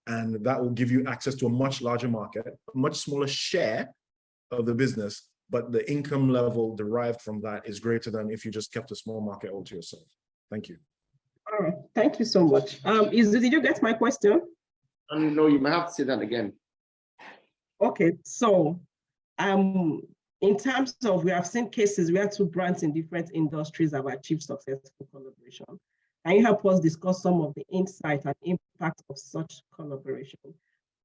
And that will give you access to a much larger market, a much smaller share of the business, but the income level derived from that is greater than if you just kept a small market all to yourself. Thank you. All right, thank you so much. Did you get my question? No, you might have to say that again. Okay, so in terms of, we have seen cases where two brands in different industries have achieved successful collaboration. Can you help us discuss some of the insight and impact of such collaboration?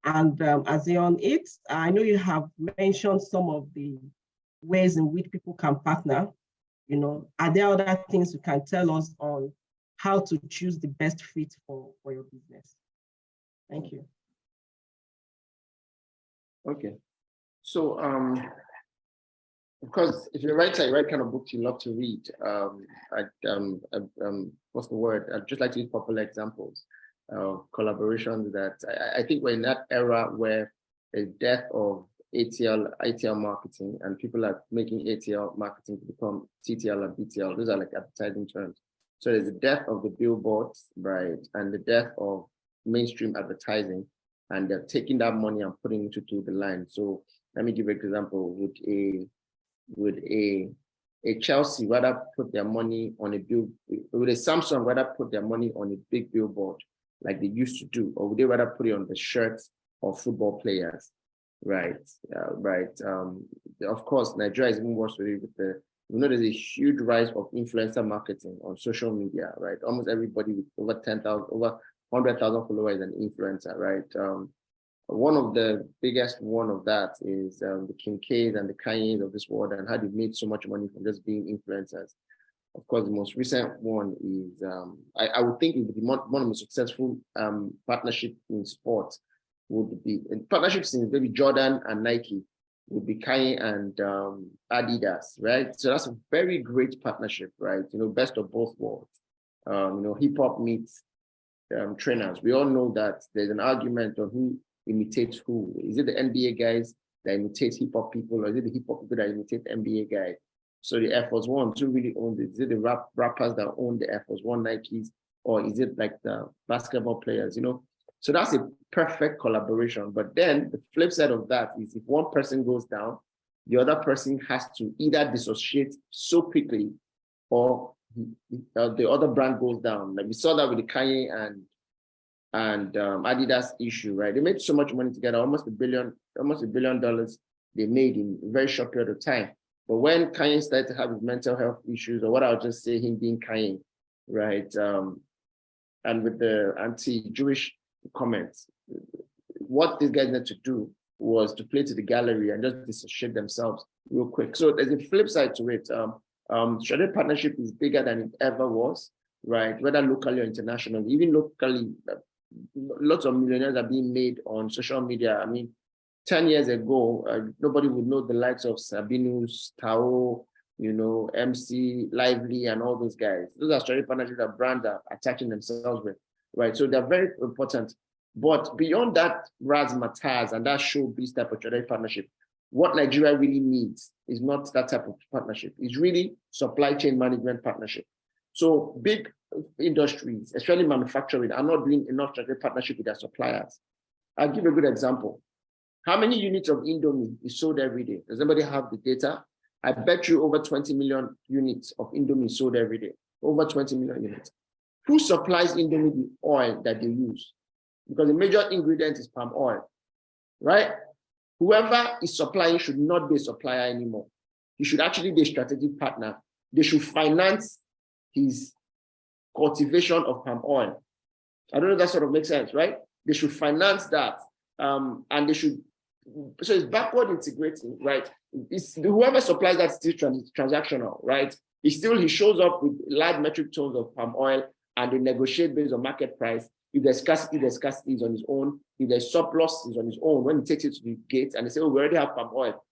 And as you're on it, I know you have mentioned some of the ways in which people can partner. You know, are there other things you can tell us on how to choose the best fit for your business? Thank you. Okay. So, of course, if you're a writer, you write kind of books you love to read. What's the word? I'd just like to use popular examples of collaborations that I think we're in that era where the death of ATL marketing, and people are making ATL marketing to become TTL and BTL. Those are like advertising terms. So there's the death of the billboards, right, and the death of mainstream advertising, and they're taking that money and putting it into the line. So let me give an example. Would a Chelsea rather put their money on would a Samsung rather put their money on a big billboard like they used to do, or would they rather put it on the shirts of football players? Right, of course, Nigeria is even worse with there's a huge rise of influencer marketing on social media, right? Almost everybody with over 10,000, over 100,000 followers is an influencer, right? One of the biggest one of that is the Kincaid and the Kanye's of this world, and how they've made so much money from just being influencers. Of course, the most recent one is, I would think it would be one of the most successful partnership in sports would be, in partnerships in maybe Jordan and Nike, would be Kanye and Adidas, right? So that's a very great partnership, right? You know, best of both worlds. You know, hip hop meets trainers. We all know that there's an argument on who imitates who. Is it the NBA guys that imitate hip hop people, or is it the hip hop people that imitate NBA guys? So the Air Force One, who really owns it? Is it the rappers that own the Air Force One Nikes, or is it like the basketball players? You know, so that's a perfect collaboration. But then the flip side of that is if one person goes down, the other person has to either dissociate so quickly, or the other brand goes down. Like we saw that with the Kanye and Adidas issue, right? They made so much money together, almost $1 billion they made in a very short period of time. But when Kanye started to have his mental health issues, or what I'll just say, him being Kanye, right? And with the anti-Jewish comments, what these guys need to do was to play to the gallery and just dissociate themselves real quick. So there's a flip side to it. Strategic partnership is bigger than it ever was, right? Whether locally or internationally. Even locally, lots of millionaires are being made on social media. I mean, 10 years ago, nobody would know the likes of Sabinus, Tao, you know, MC, Lively, and all those guys. Those are strategic partnerships that brands are attaching themselves with, right? So they're very important. But beyond that razzmatazz and that showbiz type of strategic partnership, what Nigeria really needs is not that type of partnership. It's really supply chain management partnership. So big industries, especially manufacturing, are not doing enough strategic partnership with their suppliers. I'll give a good example. How many units of Indomie is sold every day? Does anybody have the data? I bet you over 20 million units of Indomie sold every day. Over 20 million units. Who supplies Indomie the oil that they use? Because the major ingredient is palm oil, right? Whoever is supplying should not be a supplier anymore. He should actually be a strategic partner. They should finance his cultivation of palm oil. I don't know if that sort of makes sense, right? They should finance that. And they should, so it's backward integrating, right? It's whoever supplies that still transactional, right? He shows up with large metric tons of palm oil, and they negotiate based on market price. If there's scarcity is on his own. If there's surplus, is on his own. When he takes it to the gate and they say, oh, we already have palm oil.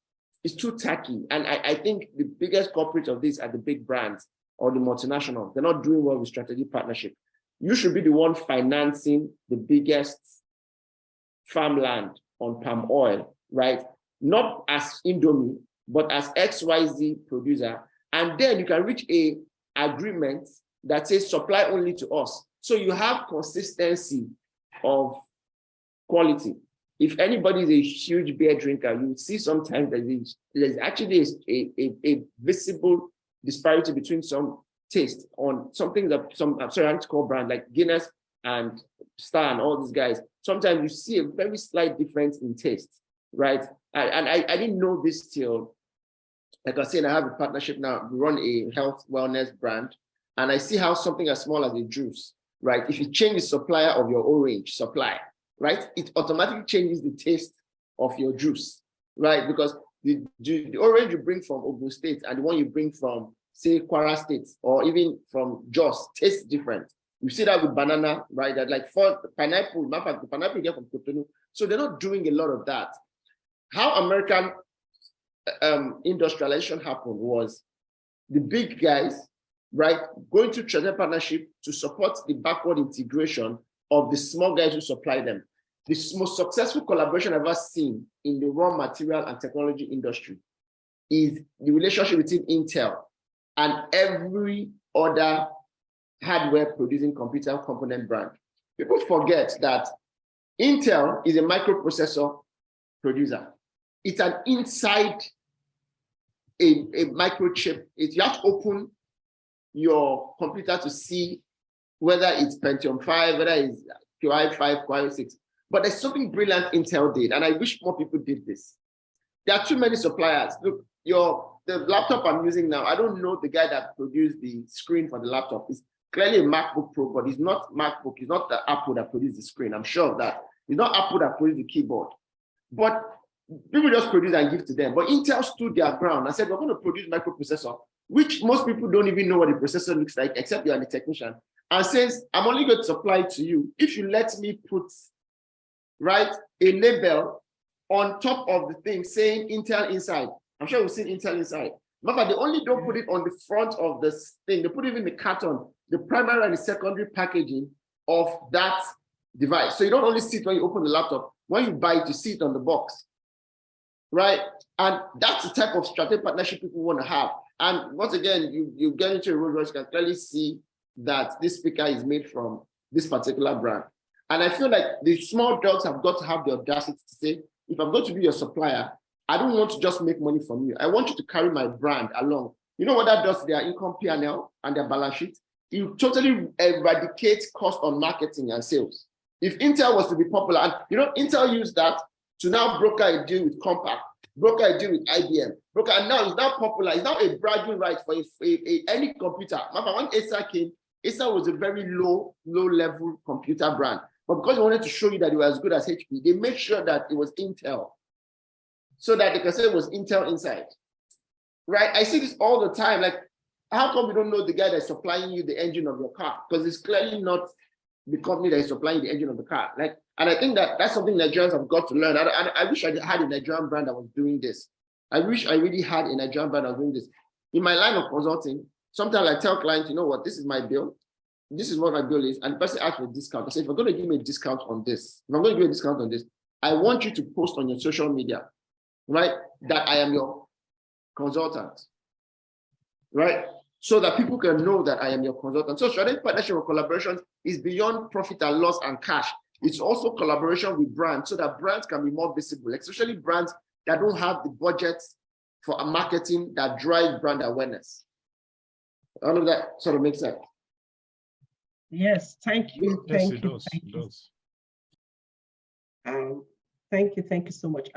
It's too tacky. And I think the biggest culprits of this are the big brands or the multinationals. They're not doing well with strategic partnership. You should be the one financing the biggest farmland on palm oil, right? Not as Indomie, but as XYZ producer. And then you can reach a agreement that says supply only to us. So you have consistency of quality. If anybody is a huge beer drinker, you will see sometimes that there's actually a visible disparity between some taste on something that I'm sorry, I have to call brand like Guinness and Star and all these guys. Sometimes you see a very slight difference in taste, right? And I didn't know this till, like I said, I have a partnership now. We run a health wellness brand, and I see how something as small as a juice, right? If you change the supplier of your orange supply, right, it automatically changes the taste of your juice, right? Because the orange you bring from Ogun State and the one you bring from, say, Kwara State or even from Jos tastes different. You see that with banana, right? That like for the pineapple, the pineapple you get from Cotonou. So they're not doing a lot of that. How American industrialization happened was the big guys, right, going to strategic partnership to support the backward integration of the small guys who supply them. The most successful collaboration I've ever seen in the raw material and technology industry is the relationship between Intel and every other hardware producing computer component brand. People forget that Intel is a microprocessor producer. It's an inside a microchip. You have to open your computer to see whether it's Pentium 5, whether it's Core 5, Core 6. But there's something brilliant Intel did, and I wish more people did this. There are too many suppliers. Look, the laptop I'm using now, I don't know the guy that produced the screen for the laptop. It's clearly a MacBook Pro, but it's not MacBook. It's not the Apple that produced the screen. I'm sure of that. It's not Apple that produced the keyboard. But people just produce and give to them. But Intel stood their ground and said, we're going to produce microprocessor, which most people don't even know what the processor looks like, except you're the technician, and says, I'm only going to supply it to you if you let me put, right, a label on top of the thing saying Intel inside. I'm sure we've seen Intel inside. But they only don't put it on the front of this thing. They put it in the carton, the primary and the secondary packaging of that device. So you don't only see it when you open the laptop. When you buy it, you see it on the box, right? And that's the type of strategic partnership people want to have. And once again, you get into a Rolls Royce, you can clearly see that this speaker is made from this particular brand. And I feel like the small dogs have got to have the audacity to say, if I'm going to be your supplier, I don't want to just make money from you. I want you to carry my brand along. You know what that does to their income P&L and their balance sheet? You totally eradicate cost on marketing and sales. If Intel was to be popular, and you know, Intel used that to now broker a deal with Compaq, broker a deal with IBM, broker, and now it's now popular. It's now a bragging right for any computer. Remember when Acer came, Acer was a very low level computer brand. But because they wanted to show you that it was as good as HP, they made sure that it was Intel, so that they can say it was Intel inside, right? I see this all the time. Like, how come we don't know the guy that's supplying you the engine of your car? Because it's clearly not the company that is supplying the engine of the car. Like, and I think that that's something Nigerians have got to learn. I wish I had a Nigerian brand that was doing this. I wish I really had a Nigerian brand that was doing this. In my line of consulting, sometimes I tell clients, you know what, this is my bill. This is what my bill is. And the person asks for a discount. I say, if you're going to give me a discount on this, if I'm going to give you a discount on this, I want you to post on your social media, right, that I am your consultant, right? So that people can know that I am your consultant. So strategic partnership or collaboration is beyond profit and loss and cash. It's also collaboration with brands so that brands can be more visible, especially brands that don't have the budgets for a marketing that drive brand awareness. All of that sort of makes sense. Yes, thank you. Yes, Thank it you. does. Thank It you. does. Thank you so much.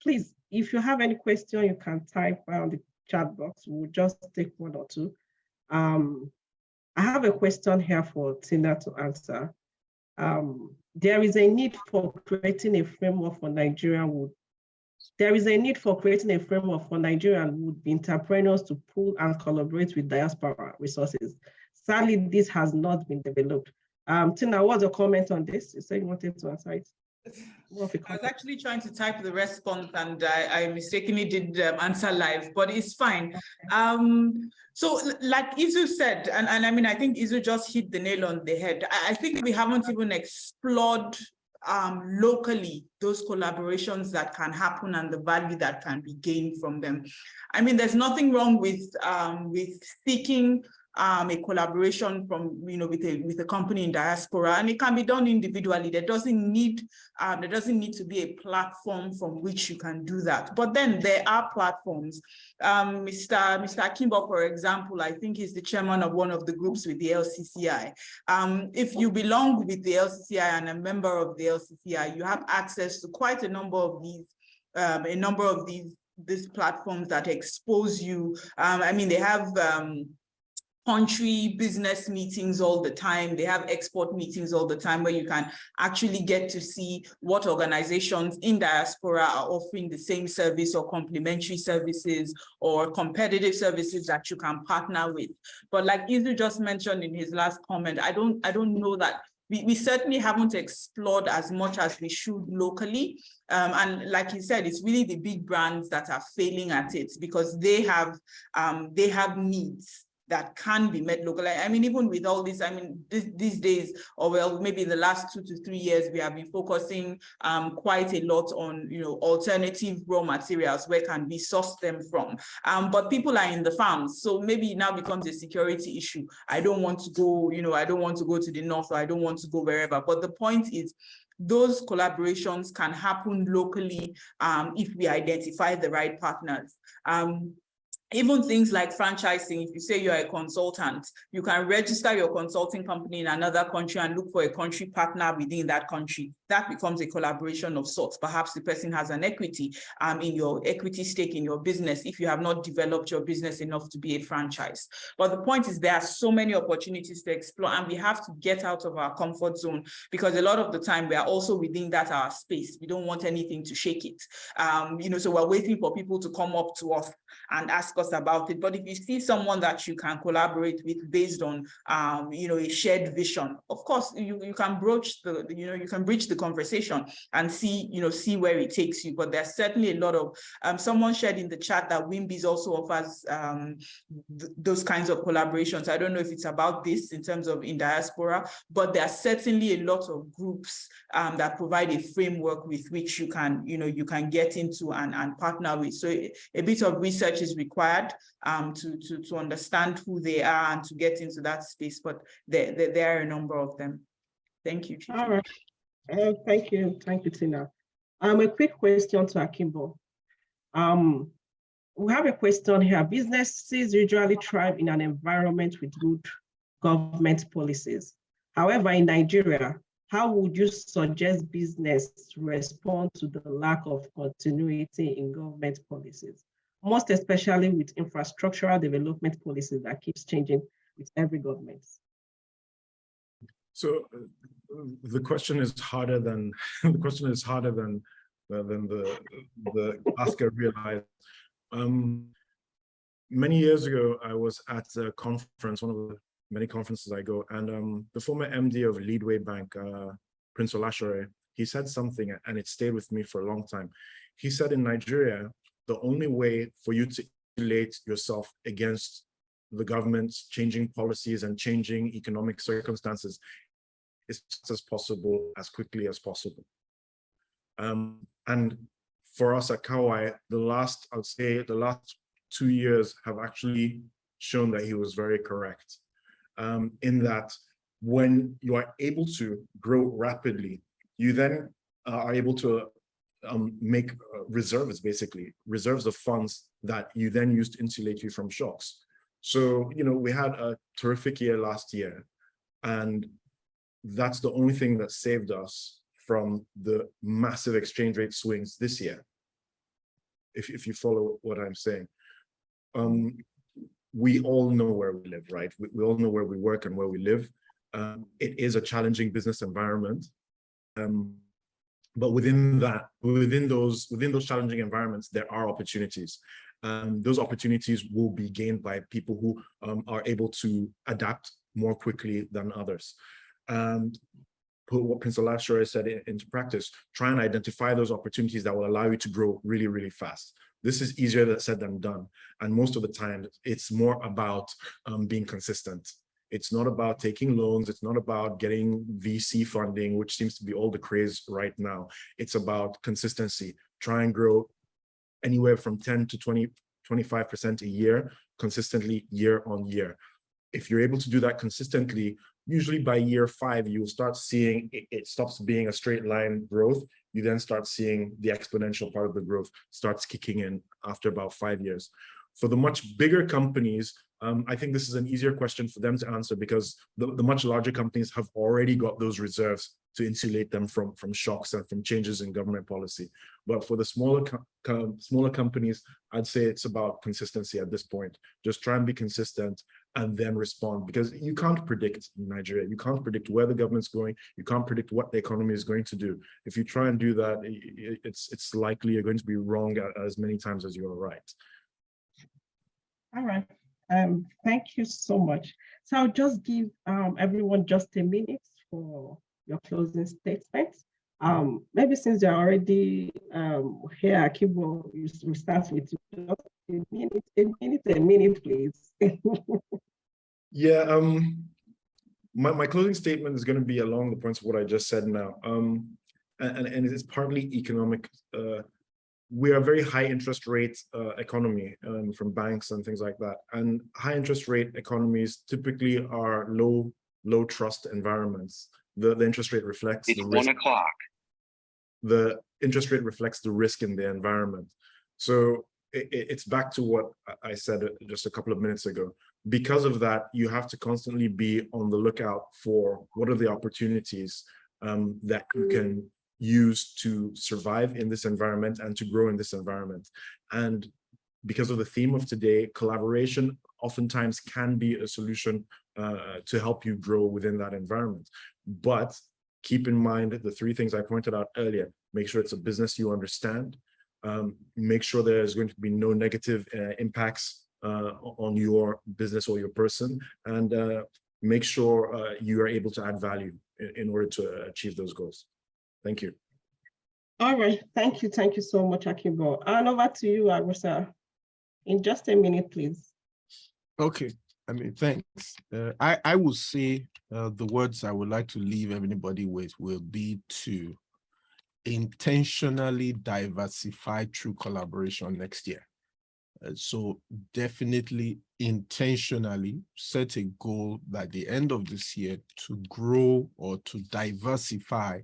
Please, if you have any question, you can type on the chat box. We'll just take one or two. I have a question here for Tina to answer. There is a need for creating a framework for Nigerian wood. There is a need for creating a framework for Nigerian wood entrepreneurs to pool and collaborate with diaspora resources. Sadly, this has not been developed. Tina, what's your comment on this? You said you wanted to answer it. I was actually trying to type the response and I mistakenly did answer live, but it's fine. So like Izu said, and I mean, I think Izu just hit the nail on the head. I think we haven't even explored locally those collaborations that can happen and the value that can be gained from them. I mean, there's nothing wrong with seeking a collaboration from, with a company in diaspora, and it can be done individually. There doesn't need to be a platform from which you can do that. But then there are platforms. Mr. Kimbo, for example, I think he's the chairman of one of the groups with the LCCI. If you belong with the LCCI and a member of the LCCI, you have access to quite a number of these platforms that expose you. I mean, they have country business meetings all the time. They have export meetings all the time where you can actually get to see what organizations in diaspora are offering the same service or complementary services or competitive services that you can partner with. But like Izu just mentioned in his last comment, I don't know that we certainly haven't explored as much as we should locally. And like you said, it's really the big brands that are failing at it because they have needs that can be met locally. I mean, even with all this, I mean, these days, or well, maybe in the last 2 to 3 years, we have been focusing quite a lot on, alternative raw materials. Where can we source them from? But people are in the farms, so maybe it now becomes a security issue. I don't want to go, I don't want to go to the north, or I don't want to go wherever. But the point is, those collaborations can happen locally if we identify the right partners. Even things like franchising, if you say you're a consultant, you can register your consulting company in another country and look for a country partner within that country. That becomes a collaboration of sorts. Perhaps the person has an equity in your equity stake in your business if you have not developed your business enough to be a franchise. But the point is there are so many opportunities to explore, and we have to get out of our comfort zone because a lot of the time we are also within that our space. We don't want anything to shake it. So we're waiting for people to come up to us and ask us about it. But if you see someone that you can collaborate with based on a shared vision, of course you can broach the you can bridge the conversation and see where it takes you. But there's certainly a lot of someone shared in the chat that Wimbiz also offers those kinds of collaborations. I don't know if it's about this in terms of in diaspora, but there are certainly a lot of groups that provide a framework with which you can get into and partner with. So a bit of research is required to understand who they are and to get into that space, but there are a number of them. Thank you, Chief. All right. Thank you, Tina. A quick question to Akimbo. We have a question here. Businesses usually thrive in an environment with good government policies. However, in Nigeria, how would you suggest business respond to the lack of continuity in government policies, most especially with infrastructural development policies that keeps changing with every government? So the question is harder than the asker realized. Many years ago, I was at a conference, one of the many conferences I go, and the former MD of Leadway Bank, Prince Olasore, he said something, and it stayed with me for a long time. He said, in Nigeria, the only way for you to insulate yourself against the government's changing policies and changing economic circumstances is as possible, as quickly as possible. And for us at Kawai, the last 2 years have actually shown that he was very correct. In that when you are able to grow rapidly, you then are able to make reserves, basically, reserves of funds that you then use to insulate you from shocks. So, we had a terrific year last year, and that's the only thing that saved us from the massive exchange rate swings this year, if you follow what I'm saying. We all know where we live, right? We all know where we work and where we live. It is a challenging business environment. But within those challenging environments, there are opportunities. Those opportunities will be gained by people who are able to adapt more quickly than others. And put what Prince Olasore said into practice, try and identify those opportunities that will allow you to grow really, really fast. This is easier said than done. And most of the time, it's more about being consistent. It's not about taking loans. It's not about getting VC funding, which seems to be all the craze right now. It's about consistency. Try and grow anywhere from 10 to 25% a year, consistently year on year. if you're able to do that consistently, usually by year 5, you'll start seeing it stops being a straight line growth. You then start seeing the exponential part of the growth starts kicking in after about 5 years. For the much bigger companies, I think this is an easier question for them to answer because the much larger companies have already got those reserves to insulate them from shocks and from changes in government policy. But for the smaller companies, I'd say it's about consistency at this point. Just try and be consistent and then respond, because you can't predict in Nigeria. You can't predict where the government's going. You can't predict what the economy is going to do. If you try and do that, it's likely you're going to be wrong as many times as you're right. All right. Thank you so much. So I'll just give everyone just a minute for your closing statements. Maybe since you're already here, Akibo, we start with just a minute, please. Yeah, my closing statement is going to be along the points of what I just said now. And it's partly economic. We are a very high interest rate economy from banks and things like that. And high interest rate economies typically are low trust environments. The interest rate reflects the risk. 1 o'clock. The interest rate reflects the risk in the environment. So it's back to what I said just a couple of minutes ago. Because of that, you have to constantly be on the lookout for what are the opportunities that you can use to survive in this environment and to grow in this environment. And because of the theme of today, collaboration oftentimes can be a solution to help you grow within that environment. But keep in mind the 3 things I pointed out earlier. Make sure it's a business you understand. Make sure there's going to be no negative impacts on your business or your person. And make sure you are able to add value in order to achieve those goals. Thank you. All right. Thank you so much, Akibo. And over to you, Arusa. In just a minute, please. Okay. I mean, thanks. I will say the words I would like to leave everybody with will be to intentionally diversify through collaboration next year. So definitely intentionally set a goal by the end of this year to grow or to diversify,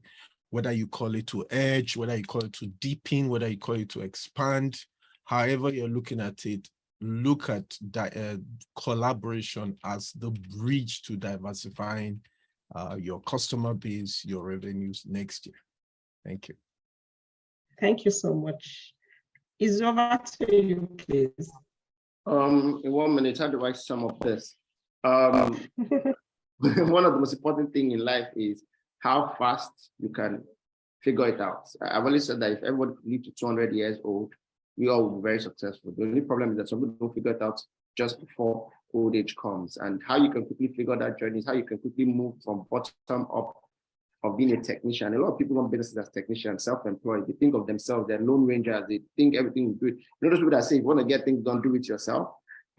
whether you call it to edge, whether you call it to deepen, whether you call it to expand, however you're looking at it, look at collaboration as the bridge to diversifying your customer base, your revenues next year. Thank you. Thank you so much. Is over to you, please. In 1 minute, how do I sum up this? One of the most important things in life is how fast you can figure it out. I've always said that if everyone lived to 200 years old, we all will be very successful. The only problem is that some people don't figure it out just before old age comes. And how you can quickly figure that journey is how you can quickly move from bottom up of being a technician. A lot of people run businesses as technicians, self-employed. They think of themselves, they're lone rangers. They think everything is good. You know those people that say, if you want to get things done, do it yourself.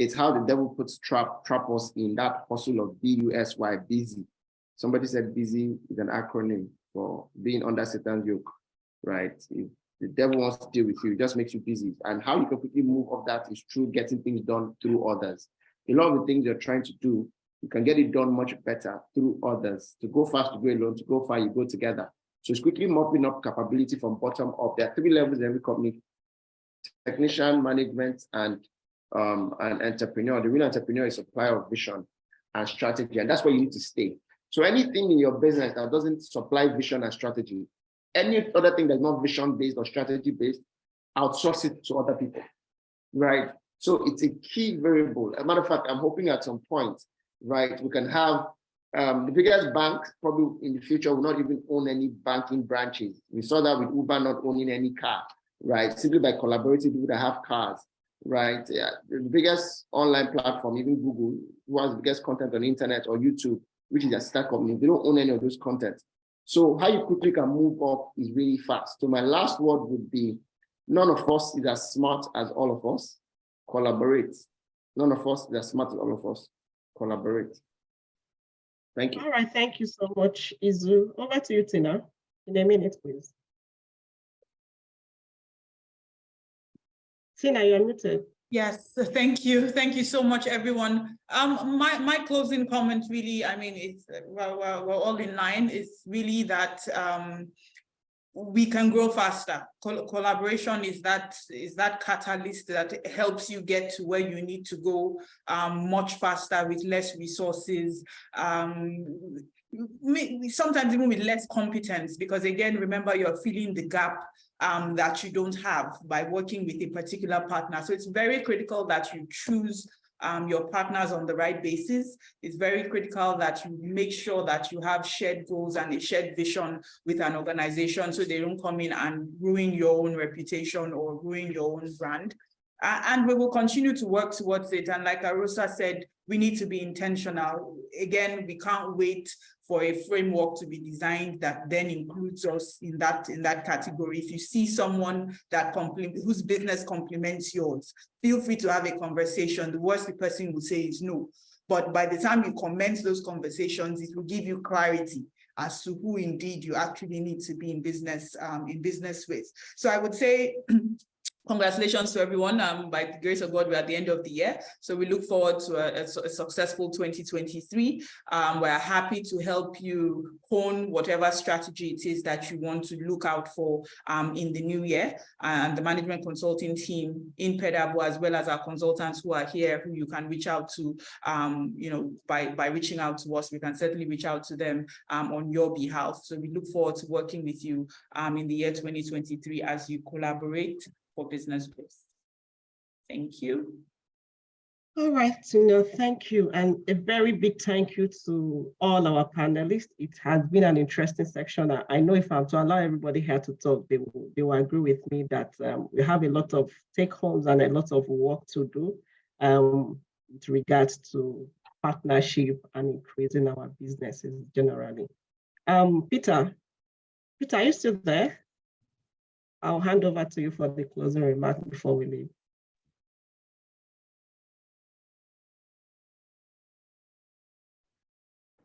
It's how the devil puts trap us in that hustle of BUSY, busy. Somebody said busy is an acronym for being under Satan's yoke, right? If the devil wants to deal with you, it just makes you busy. And how you can quickly move off that is through getting things done through others. A lot of the things you're trying to do, you can get it done much better through others. To go fast, to go alone, to go far, you go together. So it's quickly mopping up capability from bottom up. There are 3 levels in every company: technician, management, and entrepreneur. The real entrepreneur is supplier of vision and strategy, and that's where you need to stay. So anything in your business that doesn't supply vision and strategy, any other thing that's not vision-based or strategy-based, outsource it to other people, right? So it's a key variable. As a matter of fact, I'm hoping at some point, right, we can have the biggest bank probably in the future will not even own any banking branches. We saw that with Uber not owning any car, right? Simply by collaborating with people that have cars, right? Yeah. The biggest online platform, even Google, who has the biggest content on the internet, or YouTube, which is a start company, they don't own any of those content. So how you quickly can move up is really fast. So my last word would be, none of us is as smart as all of us. Collaborate. None of us is as smart as all of us. Collaborate. Thank you. All right, thank you so much, Izu. Over to you, Tina, in a minute, please. Tina, you're muted. Yes, thank you. Thank you so much, everyone. My closing comment really, I mean, it's we're all in line, is really that we can grow faster. Collaboration is that catalyst that helps you get to where you need to go much faster with less resources, sometimes even with less competence, because again, remember, you're filling the gap that you don't have by working with a particular partner. So it's very critical that you choose your partners on the right basis. It's very critical that you make sure that you have shared goals and a shared vision with an organization, so they don't come in and ruin your own reputation or ruin your own brand. And we will continue to work towards it. And like Arosa said, we need to be intentional. Again, we can't wait for a framework to be designed that then includes us in that category. If you see someone that whose business complements yours, feel free to have a conversation. The worst the person will say is no. But by the time you commence those conversations, it will give you clarity as to who indeed you actually need to be in business with. So I would say, congratulations to everyone. By the grace of God, we're at the end of the year. So we look forward to a successful 2023. We're happy to help you hone whatever strategy it is that you want to look out for in the new year. And the management consulting team in PEDABO, as well as our consultants who are here, who you can reach out to, by reaching out to us, we can certainly reach out to them on your behalf. So we look forward to working with you in the year 2023 as you collaborate for business growth. Thank you. All right, Tina, thank you. And a very big thank you to all our panelists. It has been an interesting section. I know if I'm to allow everybody here to talk, they will agree with me that we have a lot of take homes and a lot of work to do with regards to partnership and increasing our businesses generally. Peter, are you still there? I'll hand over to you for the closing remarks before we leave.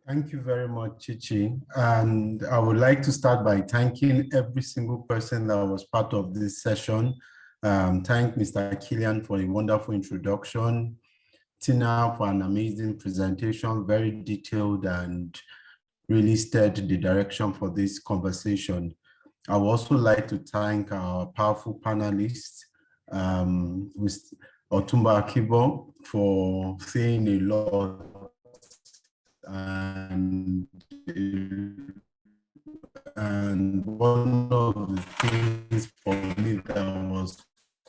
Thank you very much, Chichi. And I would like to start by thanking every single person that was part of this session. Thank Mr. Killian for a wonderful introduction, Tina for an amazing presentation, very detailed and really steered the direction for this conversation. I would also like to thank our powerful panelists, with Otumba Akibo for saying a lot, and one of the things for me that was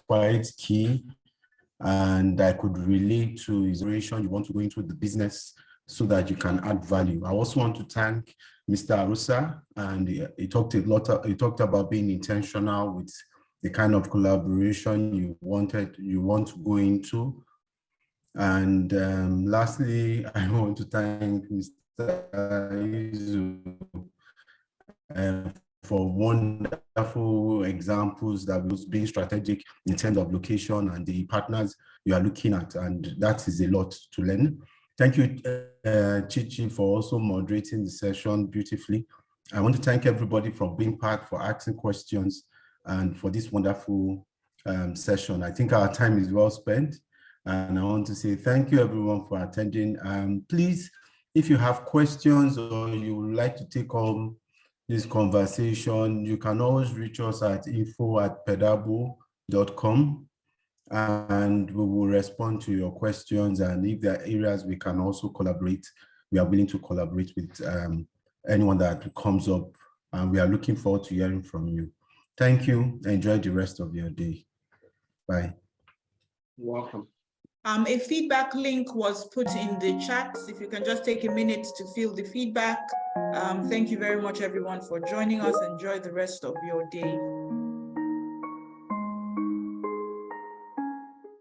quite key and I could relate to is you want to go into the business so that you can add value. I also want to thank Mr. Arosa, and he talked about being intentional with the kind of collaboration you want to go into. And lastly, I want to thank Mr. Izu for wonderful examples that was being strategic in terms of location and the partners you are looking at, and that is a lot to learn. Thank you, Chichi, for also moderating the session beautifully. I want to thank everybody for being part, for asking questions, and for this wonderful session. I think our time is well spent, and I want to say thank you everyone for attending. Please, if you have questions or you would like to take on this conversation, you can always reach us at info@pedabo.com. and we will respond to your questions. And if there are areas we can also collaborate, we are willing to collaborate with anyone that comes up, and we are looking forward to hearing from you. Thank you. Enjoy the rest of your day. Bye. You're welcome. A feedback link was put in the chat. If you can just take a minute to fill the feedback. Thank you very much, everyone, for joining us. Enjoy the rest of your day.